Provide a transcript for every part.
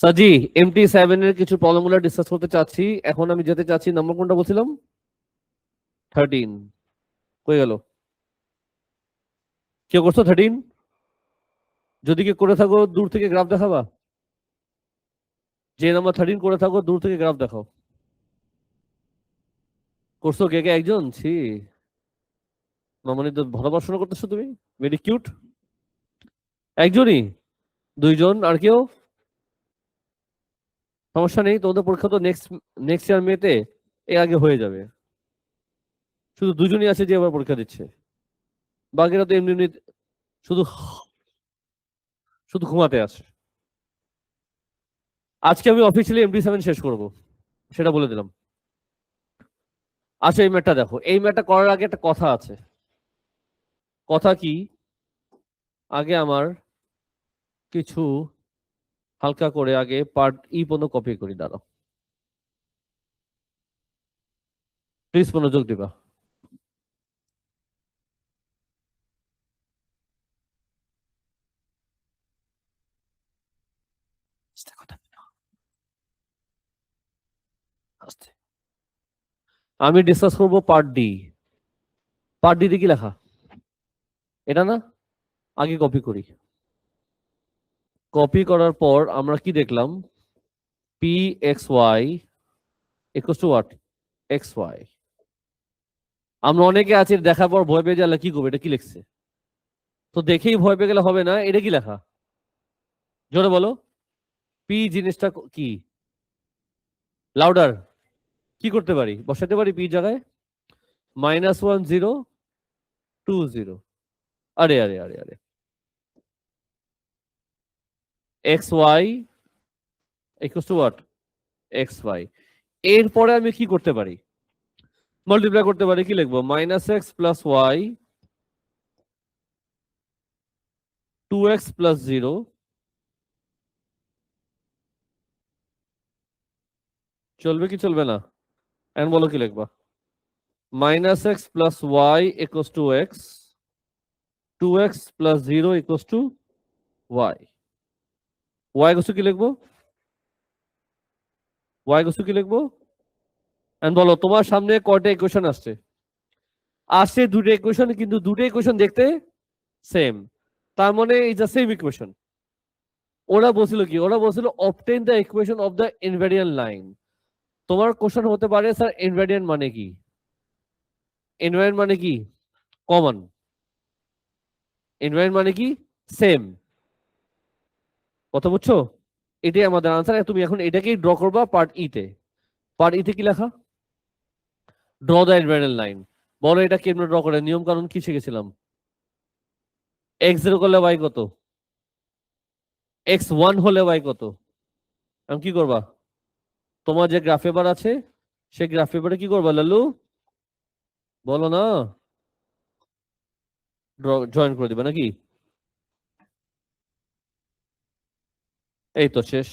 সাজি MT7 এর কিছু প্রবলেমগুলো ডিসকাস করতে চাচ্ছি। এখন আমি যেতে চাচ্ছি নাম্বার কোনটা বলছিলাম 13 কই গেল? কেউ করছো 13? যদি কি করে থাকো দূর থেকে গ্রাফ দেখাবা। যে নাম্বার 13 করে থাকো দূর থেকে গ্রাফ দেখাও। করছো কে কে? একজন? ছি, মামনি তো ভালো পড়াশোনা করতেছো তুমি, ভেরি কিউট। একজনই? দুইজন? আর কেউ? সমস্যা নেই, তোমাদের পরীক্ষা তো নেক্সট নেক্সট ইয়ার মেতে, এর আগে হয়ে যাবে। শুধু দুজনই আছে যে এবার পরীক্ষা দিচ্ছে, বাকিরা তো এমনি এমনি শুধু শুধু ঘুমাতে আছে। আজকে আমি অফিসিয়ালি MT7 শেষ করব, সেটা বলে দিলাম। আচ্ছা, এই ম্যাটটা দেখো। এই ম্যাটটা করার আগে একটা কথা আছে। কথা কি? আগে আমার কিছু হালকা করে আগে পার্ট পর্যন্ত কপি করি, দাঁড়াও প্লিজ, মনোযোগ দিবা। আমি ডিসকাস করব পার্ট ডি। পার্ট ডি কি লেখা? এটা না? আগে কপি করি। কপি করার পর আমরা কি দেখলাম? P X Y equal to what? X Y. আমরা অনেকে আছি দেখার পর ভয় পেয়ে গেলে কি করবো, এটা কি লিখছে? তো দেখেই ভয় পেয়ে গেলে হবে না। এটা কি লেখা? জোরে বলো। পি জিনিসটা কি? লাউডার। কি করতে পারি? বসাতে পারি পি জায়গায় -1 0 2 0। আরে আরে আরে আরে, X Y equal to what? X Y. এরপরে আমি কি করতে পারি? মাল্টিপ্লাই করতে পারি। কি লিখবো? -x + y 2x + 0। চলবে কি চলবে না? এখন বলো কি লিখবা? -x + y = x, 2x + 0 = y। y গুছো কি লিখবো? y গুছো কি লিখবো? এখন বলো, তোমার সামনে কয়টা ইকুয়েশন আসছে? আসছে দুটো ইকুয়েশন, কিন্তু দুটো ইকুয়েশন দেখতে সেম। তার মানে ইজ দ্য সেম ইকুয়েশন। ওরা বলছিল কি? ওরা বলছিল obtain the equation of the invariant line. তোমার কোশ্চেন হতে পারে স্যার ইনভ্যারিয়ান্ট মানে কি? ইনভ্যারিয়ান্ট মানে কি? কমন। ইনভ্যারিয়ান্ট মানে কি? সেম। কথা বুঝছো? এটাই আমাদের আনসার। তুমি এখন এটাকেই ড্র করবা পার্ট তে। পার্ট তে কি লেখা? Draw the invariant line. বলো এটা কেমনে ড্র করে? নিয়ম কানুন কি শিখেছিলাম? x0 করলে y কত? x1 হলে y কত? এখন কি করবা? তোমার যে গ্রাফ পেপার আছে সেই গ্রাফ পেপারে কি করবা লালু? বলো না। জয়েন করে দিবে নাকি? এই তো শেষ।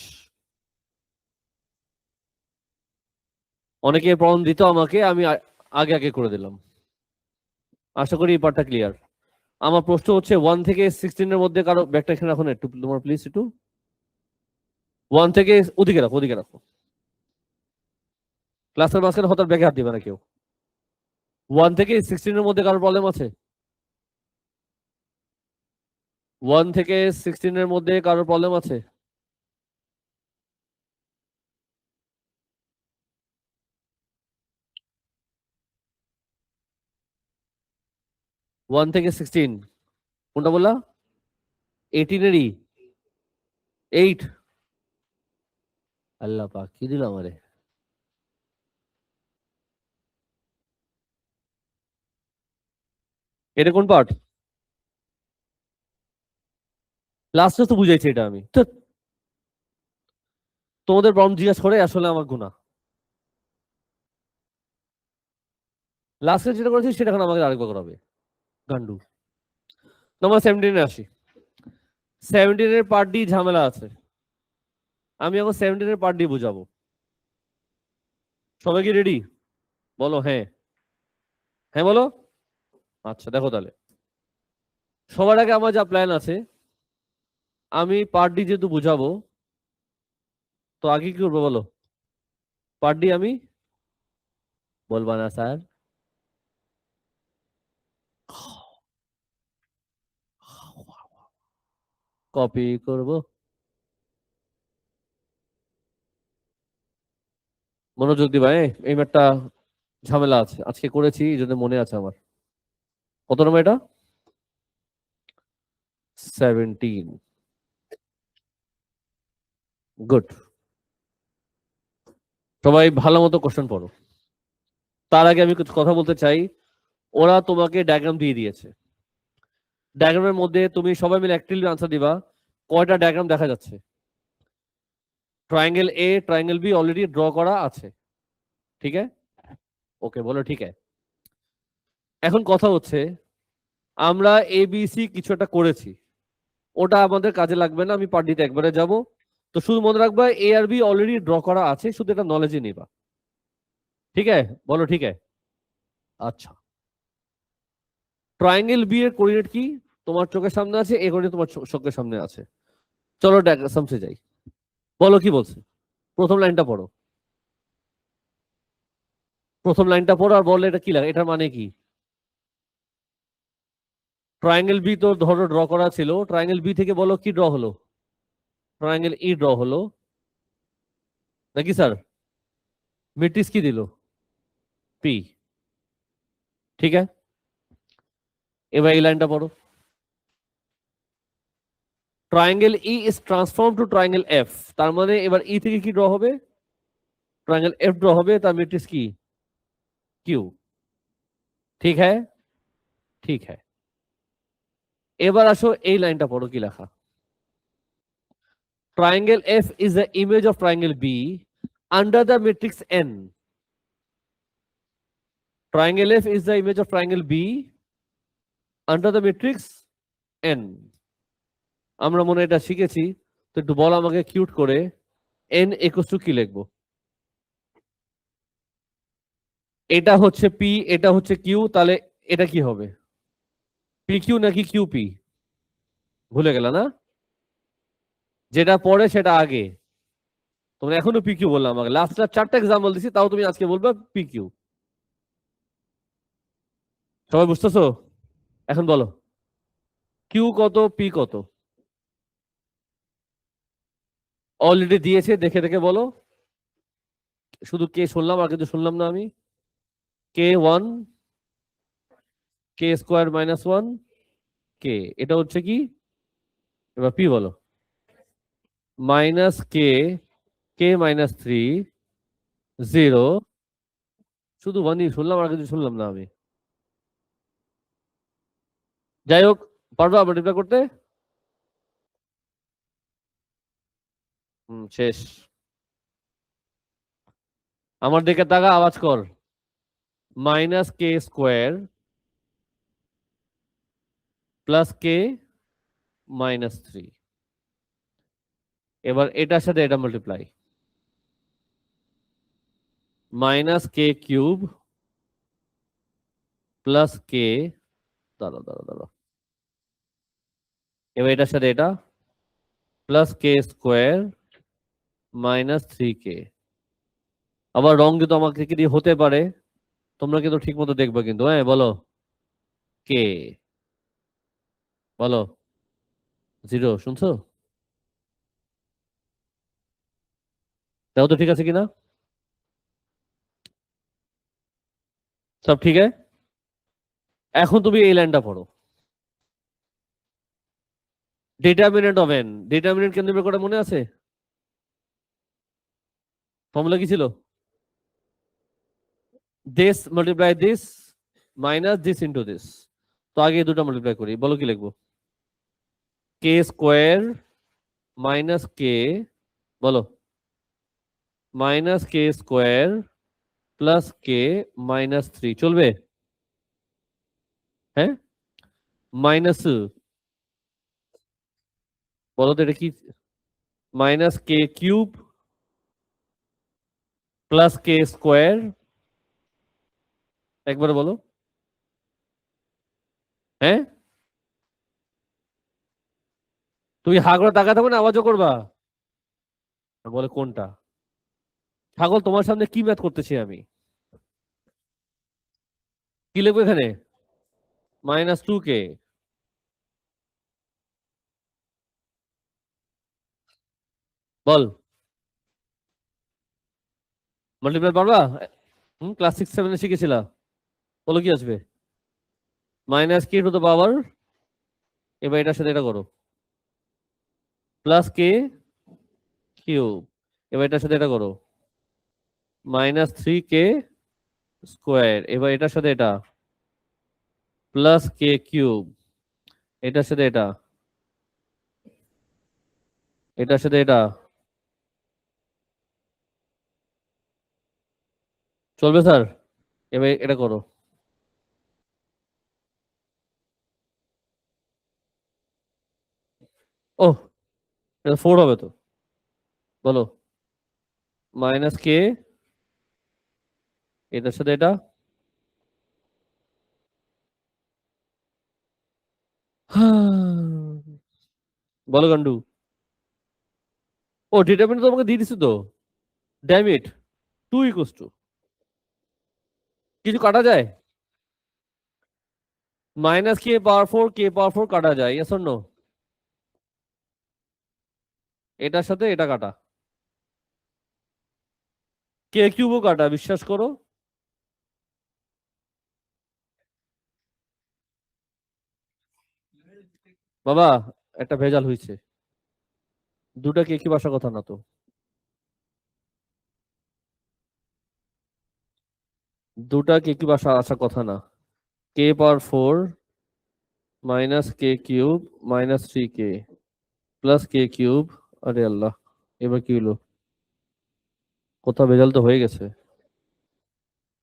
অনেকে প্রবলেম দিত আমাকে, আমি আগে আগে করে দিলাম। আশা করি এই পার্টটা ক্লিয়ার। আমার প্রশ্ন হচ্ছে 1 থেকে 16 এর মধ্যে কারো ব্যাগটা এখানে রাখো না একটু, তোমার প্লিজ একটু। 1 থেকে ওদিকে রাখো, ওদিকে রাখো। ক্লাসের মাঝখানে হঠাৎ ব্যাগে হাত দিবে না কেউ। 1 থেকে 16 এর মধ্যে কারো প্রবলেম আছে? 1 থেকে 16 এর মধ্যে কারো প্রবলেম আছে? 1 থেকে 16 কোনটা বললা? 18 এরই? 8? আল্লাহ পাক, কি দিল আমারে? এটা কোন পার্ট? লাস্টে তো বুঝাইছি এটা আমি তো। তোমাদের প্রবলেম জিজ্ঞাসা করে আসলে আমার গুণা। লাস্টে যেটা করেছি সেটা এখন আমাকে আরেকবার করাবে, গান্ডু। নাম্বার 17 আসি। 17 এর পার্ট ডি ঝামেলা আছে। আমি এখন 17 এর পার্ট ডি বুঝাবো। সবাই কি রেডি? বলো হ্যাঁ। হ্যাঁ বলো। আচ্ছা দেখো তাহলে, সবার আগে আমার যা প্ল্যান আছে, আমি পার্ট ডি যেহেতু বুঝাবো, আগে কি করবো বলো? পার্ট ডি আমি বলবা না স্যার? কপি করব, মনোযোগ দিবা। এই ম্যাটটা ঝামেলা আছে, আজকে করেছি এই জন্য মনে আছে আমার। কত নম্বর এটা? 17। গুড। সবাই ভালো মতো কোশ্চেন পড়ো। তার আগে আমি কিছু কথা বলতে চাই। ওরা তোমাকে ডায়াগ্রাম দিয়ে দিয়েছে, ডায়াগ্রামের মধ্যে তুমি সবাই মিলে অ্যাক্টিভলি আনসার দিবা। কয়টা ডায়াগ্রাম দেখা যাচ্ছে? Triangle A, triangle B already draw করা আছে, ঠিক আছে? ওকে, বলো ঠিক আছে। এখন কথা হচ্ছে, আমরা এ বি সি কিছু একটা করেছি, ওটা আমাদের কাজে লাগবে না, আমি পার্ট ডিতে একবারে যাব। তো শুধু মনে রাখবা এ আর বি অলরেডি ড্র করা আছে, শুধু এটা নলেজে নিবা, ঠিক আছে? বলো ঠিক আছে। আচ্ছা, ট্রায়াঙ্গেল বি এর কোঅর্ডিনেট কি? তোমার চোখের সামনে আছে, এ কোঅর্ডিনেট তোমার চোখের সামনে আছে। চলো ডায়াগ্রামসে যাই। বলো কি বলছে, প্রথম লাইনটা পড়ো। প্রথম লাইনটা পড়ো আর বলো এটা কি লাগে, এটার মানে কি? ট্রায়াঙ্গেল বি তো ধরো ড্র করা ছিল, ট্রায়াঙ্গেল বি থেকে বলো কি ড্র হলো? ট্রায়াঙ্গেল ই ড্র হলো নাকি স্যার? ম্যাট্রিক্স কি দিল? পি, ঠিক আছে? এবার এই লাইনটা পড়ো। Triangle E is transform to triangle F, তার মানে এবার ই থেকে কি ড্র হবে? ট্রায়াঙ্গেল এফ ড্র হবে, তার ম্যাট্রিক্স কি? কিউ, ঠিক হ্যাঁ? ঠিক হ্যাঁ। এবার আসো এই লাইনটা পড়ো, কি লেখা? Triangle F is the image of triangle B under the matrix N. Triangle F is the image of triangle B under the matrix N. আমরা মনে এটা শিখেছি, তো একটু বলো আমাকে কিউট করে, এন ইকুয়ালস টু কি লিখবো? এটা হচ্ছে পি, এটা হচ্ছে কিউ, তাহলে এটা কি হবে? পি কিউ নাকি কিউ পি? ভুলে গেল না? যেটা পরে সেটা আগে। তোমরা এখনো পি কিউ বললাম, আমাকে লাস্ট 4টা এক্সাম্পল দিছি, তাও তুমি আজকে বলবে পি কিউ। সবাই বুঝতেছো? এখন বলো কিউ কত, পি কত? অলরেডি দিয়েছে, দেখে দেখে বলো। শুধু কে শুনলাম, আর কিন্তু শুনলাম না আমি। কে ওয়ান, কে স্কোয়ার মাইনাস ওয়ান, কে, এটা হচ্ছে কি? এবার পি বলো। মাইনাস কে, কে মাইনাস থ্রি, জিরো। শুধু ওয়ানই শুনলাম, আর কিছু শুনলাম না আমি। যাই হোক, পারবা মাল্টিপ্লাই করতে? শেষ। আমার দিকে তাকা, আওয়াজ কর। মাইনাস কে স্কোয়ার প্লাস কে মাইনাস থ্রি। এবার এটার সাথে এটা multiply. Minus K cube plus কে, দাঁড়া দাঁড়া দাঁড়া, এবার এটার সাথে এটা প্লাস কে স্কোয়ার মাইনাস থ্রি কে। আবার রং কিন্তু আমাকে কি দিয়ে হতে পারে, তোমরা কিন্তু ঠিক মতো দেখবে কিন্তু, হ্যাঁ বলো। কে, বলো। জিরো, শুনছো? তাও তো ঠিক আছে কিনা? সব ঠিক আছে। এখন তুমি এই লাইনটা পড়ো। ডিটারমিনেন্ট অফ এন, ডিটারমিনেন্ট কেন বের করে মনে আছে? ফর্মুলা কি ছিল? This multiply this minus this into this. তো আগে এই দুটো মাল্টিপ্লাই করি, বলো কি লিখবো? কে স্কোয়ার মাইনাস কে, বলো, মাইনাস কে স্কোয়ার প্লাস কে মাইনাস থ্রি, চলবে? হ্যাঁ, মাইনাস, বলো তো এটা কি? মাইনাস কে কিউব প্লাস কে স্কোয়ার, একবার বলো। হ্যাঁ, তুমি হা করে তাকা থাকো না, আওয়াজও করবা? বলে কোনটা? ছাগল তোমার সামনে কি ম্যাথ করতেছি আমি? কি লিখবো এখানে? -2k। বল, মাল্টিপ্লাই পারবা? ক্লাস 6-7 শিখেছিলা। বলো কি আসবে? -k⁻, এবার এটার সাথে এটা করো, +k⁻, এবার এটার সাথে এটা করো, -3k², এবার এটার সাথে এটা, +k⁻, এটার সাথে এটা, এটার সাথে এটা, চলবে স্যার? এবার এটা করো। ওহ, এটা 4 হবে তো। বলো, -k, এটার সাথে এটা। বলো গান্ডু। ও, ডিটারমিনেন্ট তোমাকে দিয়ে দিছি তো। ড্যাম ইট, 2 = কিছু কাটা যায়? -k⁻4 কাটা যায়, ইয়েস অর নো? এটার সাথে এটা কাটা, k³ কাটা, বিশ্বাস করো। বাবা, একটা ভেজাল হয়েছে। দুটা k³ আসার কথা না তো। দুটা k³ আসার কথা না। k⁻4 -k³ -3k +k³। আরে আল্লাহ, এবার কি হলো? কোথাও ভেজাল তো হয়ে গেছে।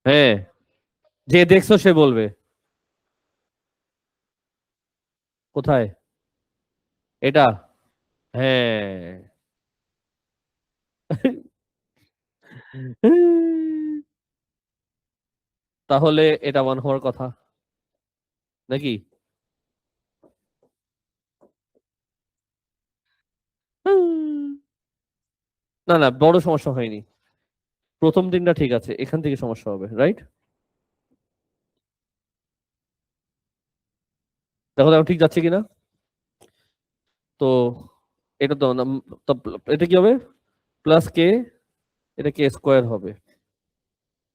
হ্যাঁ, যে দেখছো সে বলবে। কোথায়? এটা? হ্যাঁ। তাহলে এটা 1 হওয়ার কথা নাকি? না না, বড় সমস্যা হয়নি। প্রথম দিনটা ঠিক আছে, এখান থেকে সমস্যা হবে, রাইট? দেখো দেখো ঠিক যাচ্ছে কিনা। তো এটা তো তো এটা কি হবে? +k, এটা k² হবে,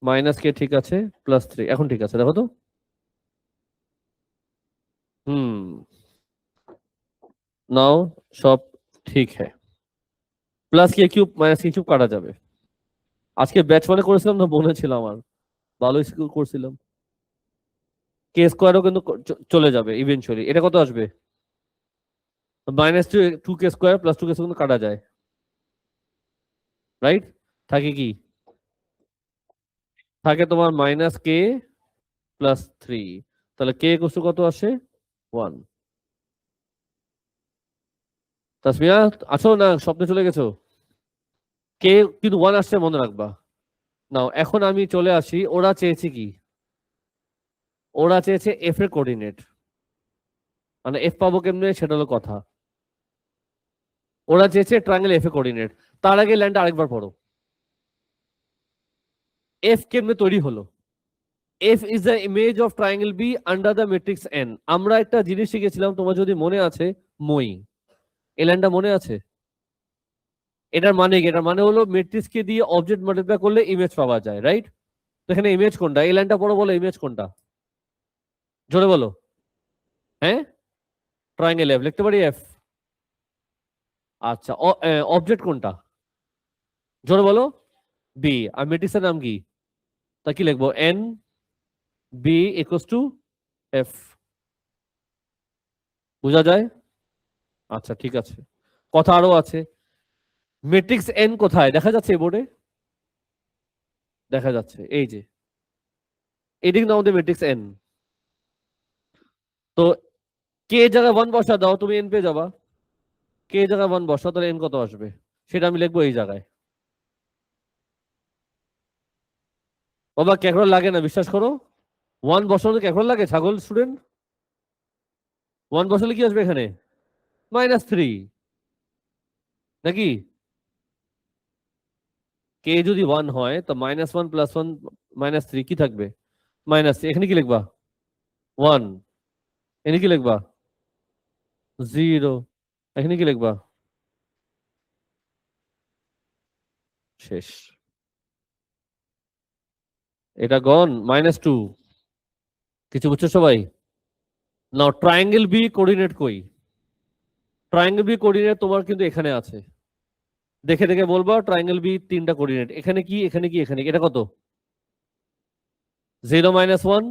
-k ঠিক আছে, +3 এখন ঠিক আছে, দেখো তো। হুম, নাও সব ঠিক হ্যাঁ। +k³ -k³ কাটা যাবে। আজকে ব্যাচ মানে করেছিলাম না, মনে ছিল আমার। ভালো স্কুল করছিলাম। k² কিন্তু চলে যাবে ইভেনচুয়ালি। এটা কত আসবে? -2k² +2k² কিন্তু কাটা যায়, রাইট? থাকে কি? থাকে তোমার -k+3। তাহলে k কত আসে? 1। তাসমিয়া, আছো না স্বপ্নে চলে গেছো? কে কিন্তু 1 আসছে, মনে রাখবা। নাও এখন আমি চলে আসি, ওরা চেয়েছে কি? ওরা চেয়েছে এফ এর কোঅর্ডিনেট, মানে এফ পাবো কেমনে সেটা হলো কথা। ওরা চেয়েছে ট্রায়াঙ্গেল এফ এর কোঅর্ডিনেট। তার আগে লাইনটা আরেকবার পড়ো। এফ কেমনে তৈরি হলো? F is the image of triangle B under the matrix N. আমরা একটা জিনিস শিখেছিলাম, তোমার যদি মনে আছে, মই, এই লাইনটা মনে আছে? এটার মানে কি? এটার মানে হলো ম্যাট্রিক্স কে দিয়ে অবজেক্ট মাল্টিপ্লাই করলে ইমেজ পাওয়া যায়, রাইট? তো এখানে ইমেজ কোনটা? এই লাইনটা পড়ো, বলো ইমেজ কোনটা? জোরে বলো। হ্যাঁ, ট্রায়াঙ্গেল এফ, লিখতে পারি এফ। আচ্ছা, অবজেক্ট কোনটা? জোরে বলো। বি। আর ম্যাট্রিক্সের নাম কি? তা কি লিখবো? N B F. বোঝা যায়? আচ্ছা ঠিক আছে, কথা আরো আছে। ম্যাট্রিক্স এন কোথায় দেখা যাচ্ছে বোর্ডে? দেখা যাচ্ছে, এই যে এদিক নাও আমাদের ম্যাট্রিক্স এন। তো কে জায়গায় 1 বসা দাও, তুমি এন পেয়ে যাবা। কে জায়গায় 1 বসা, তাহলে এন কত আসবে? সেটা আমি লিখবো এই জায়গায়। বাবা ক্যালকুলেটর লাগে না, বিশ্বাস করো। 1 বসানো ক্যালকুলেটর লাগে ছাগল স্টুডেন্ট? 1 বসালে কি আসবে এখানে? -3 নাকি? কে যদি 1 হয় তো -1 + 1 -3 কি থাকবে? -3। এখানে কি লিখবা? 1। এখানে কি লিখবা? 0। এখানে কি লিখবা? শেষ। এটা গন -2। কিছু বুঝছো সবাই? নাও ট্রায়াঙ্গেল বি কোঅর্ডিনেট কই? ট্রায়াঙ্গেল বি কোঅর্ডিনেট তোমার কিন্তু এখানে আছে। দেখে দেখে বলবা ট্রায়াঙ্গেল বি 3টা কোঅর্ডিনেট। এখানে কি, এখানে কি, এখানে কি? এটা কত? 0 - 1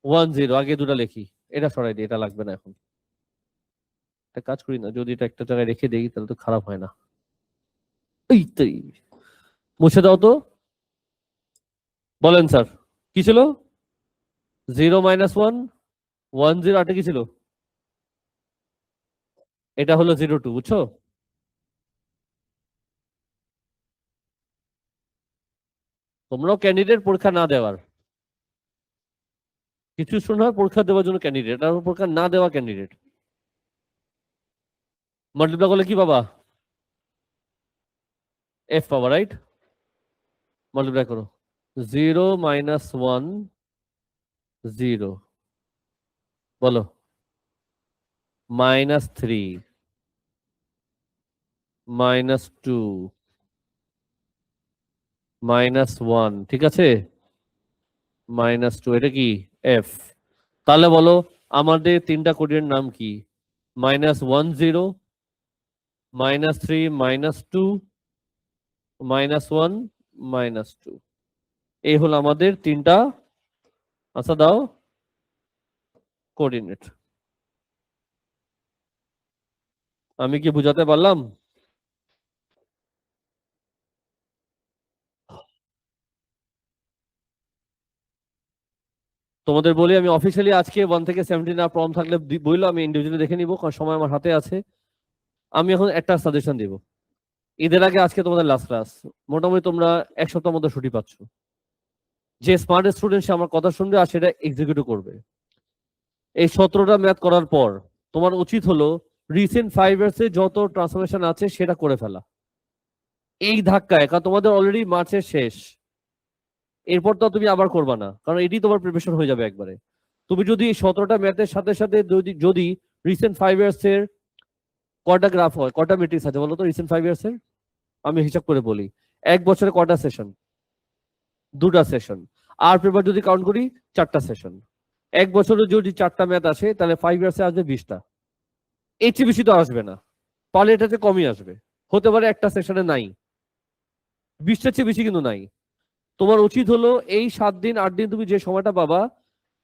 1 0। আগে দুটো লিখি। এটা সরাই দিই, এটা লাগবে না এখন। একটা কাজ করি না, যদি এটা একটা জায়গায় রেখে দেই তাহলে তো খারাপ হয় না। এই তো, মুছে দাও তো। বলেন স্যার, কি ছিল? 0 - 1 1 0। আটে কি ছিল? এটা হলো 0 2, বুঝছো? তোমরাও ক্যান্ডিডেট পরীক্ষা না দেওয়ার, কিছু শোনার পরীক্ষা দেওয়ার জন্য ক্যান্ডিডেট, আর পরীক্ষা না দেওয়া ক্যান্ডিডেট। মাল্টিপ্লাই করলে কি পাবা? এফ পাবা, রাইট? মাল্টিপ্লাই করো। 0 - 1 0। বলো। -3 -2 -1, ঠিক আছে? -2, এটা কি? এফ। তাহলে বলো আমাদের 3টা কোডের নাম কি? -1 0 -3 -2 -1 -2। এই হলো আমাদের 3টা, আচ্ছা দাও, কোঅর্ডিনেট। আমি কি বুঝাতে পারলাম? তোমাদের বলি আমি অফিসিয়ালি আজকে 1 থেকে 17 আর প্রবলেম থাকলে বললো, আমি ইন্ডিভিজুয়ালি দেখে নিবো, কারণ সময় আমার হাতে আছে। আমি এখন একটা সাজেশন দিব। ঈদের আগে আজকে তোমাদের লাস্ট ক্লাস। মোটামুটি তোমরা 1 সপ্তাহের মধ্যে ছুটি পাচ্ছ। যে স্মার্ট স্টুডেন্ট সে আমার কথা শুনবে আর সেটা এক্সিকিউট করবে। এই 17টা ম্যাথ করার পর তোমার উচিত হলো রিসেন্ট 5 ইয়ার্সে যত ট্রান্সফরমেশন আছে সেটা করে ফেলা এই ধাক্কায়, কারণ তোমাদের অলরেডি মার্চের শেষ। এরপর তো তুমি আবার করবা না, কারণ এটি তোমার প্রিপারেশন হয়ে যাবে একবারে। তুমি যদি 17টা ম্যাথের সাথে সাথে যদি রিসেন্ট 5 ইয়ার্সের কয়টা গ্রাফ হয়, কয়টা ম্যাট্রিক্স আছে বলো তো রিসেন্ট 5 ইয়ার্সের? আমি হিসাব করে বলি। এক বছরে কয়টা সেশন? 2টা সেশন। আর পেপার যদি কাউন্ট করি 4টা সেশন। এক বছরে যদি 4টা ম্যাথ আসে তাহলে 5 ইয়ার্সে আসবে 20টা। এর চেয়ে বেশি তো আসবে না, পারলে এটাতে কমই আসবে। হতে পারে একটা সেশনে নাই, 20টার চেয়ে বেশি কিন্তু নাই। তোমার উচিত হলো এই 7 দিন 8 দিন তুমি যে সময়টা পাবা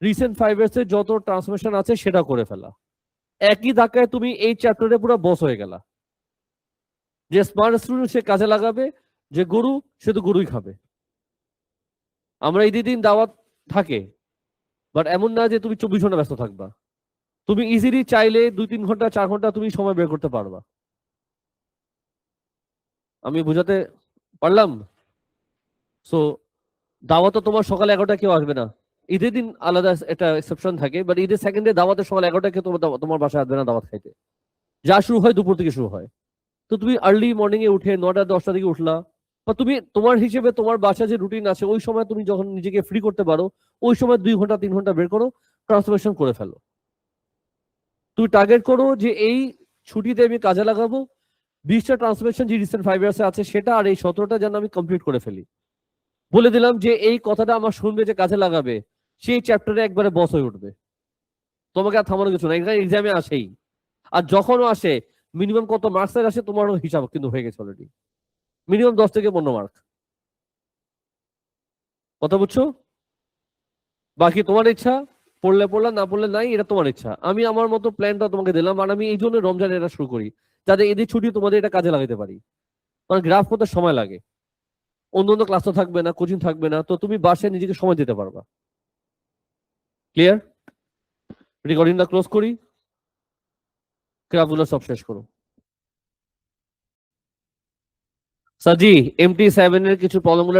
রিসেন্ট 5 ইয়ার্সের যত ট্রান্সফরমেশন আছে সেটা করে ফেলা। একই ধাক্কায় তুমি এই চ্যাপ্টারে পুরো বস হয়ে গেলা। যে স্মার্ট স্টুডেন্ট সে কাজে লাগাবে, যে গরু সে তো গরুই খাবে। আমরা এই 2 দিন দাওয়াত থাকে, বাট এমন না যে তুমি 24 ঘন্টা ব্যস্ত থাকবা। তুমি ইজিলি চাইলে 2-3 ঘন্টা 4 ঘন্টা তুমি সময় বের করতে পারবা। আমি বুঝাতে পারলাম? সো দাওয়াত তো তোমার সকাল 11টা কেউ আসবে না। ঈদের দিন আলাদা একটা এক্সেপশন থাকে, বাট ঈদের সেকেন্ড ডে দাওয়াতে সকাল 11টা কেউ তোমার বাসায় আসবে না দাওয়াত খাইতে। যা শুরু হয় দুপুর থেকে শুরু হয়। তো তুমি আর্লি মর্নিং এ উঠে 9টা 10টা থেকে উঠলা, বা তুমি তোমার হিসেবে তোমার বাসা যে রুটিন আছে ওই সময় তুমি যখন নিজেকে ফ্রি করতে পারো ওই সময় 2 ঘন্টা 3 ঘন্টা বের করো, ট্রান্সফরমেশন করে ফেলো। তুমি টার্গেট করো যে এই ছুটিতে আমি কাজে লাগাবো 20টা ট্রান্সফরমেশন যে রিসেন্ট 5 ইয়ার্সে আছে সেটা, আর এই 17টা যেন আমি কমপ্লিট করে ফেলি। বলে দিলাম যে এই কথাটা আমার শুনবে, যে কাজে লাগাবে, সেই চ্যাপ্টারে একবারে বস হয়ে উঠবে। তোমাকে আর থামানো কিছু না, এখানে এক্সামে আসেই। আর যখনও আসে মিনিমাম কত মার্কসের আসে তোমারও হিসাব কিন্তু হয়ে গেছে অলরেডি। মিনিমাম 10 থেকে 15 মার্ক। কথা বুঝছো? বাকি তোমার ইচ্ছা, পড়লে পড়লা, না পড়লে নাই, এটা তোমার ইচ্ছা। আমি আমার মতো প্ল্যানটা তোমাকে দিলাম, আর আমি এই জন্য রমজান এটা শুরু করি, যাতে এদের ছুটি তোমাদের এটা কাজে লাগাতে পারি। কারণ গ্রাফ করতে সময় লাগে, অন্য অন্য ক্লাস তো থাকবে না, কোচিং থাকবে না, তো তুমি বাসায় নিজেকে সময় দিতে পারবা। ক্লিয়ার? রেকর্ডিংটা ক্লোজ করি, ক্রাফগুলো সব শেষ করো। সাজি MT7 এর কিছু প্রবলেমগুলো